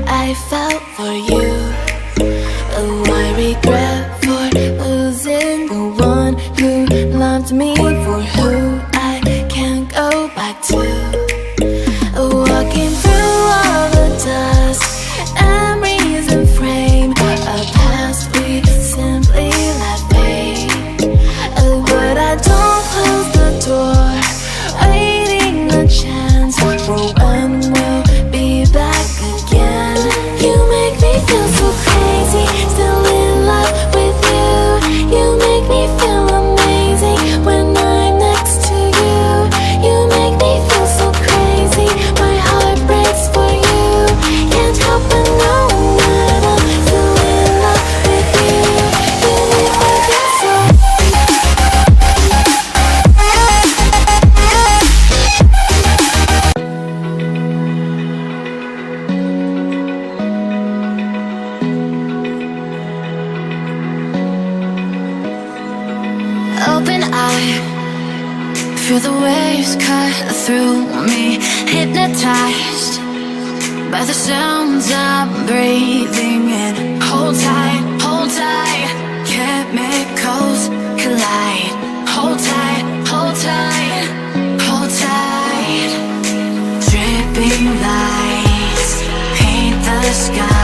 I felt for you. Oh, I regret for losing the one who loved me, for who I can't go back to. Walking through all the dust, memories and frame, a past we simply let fade. But I don't close the door, waiting a chance for when we'll be back again. You make me feel so crazy, still in love with you. You make me feel amazing when I'm next to you. You make me feel so crazy, my heart breaks for you. Can't help but know that I'm still in love with you. You make me feel so. Open eye, feel the waves cut through me, hypnotized by the sounds I'm breathing in. Hold tight, chemicals collide. Hold tight, hold tight, hold tight. Dripping lights paint the sky.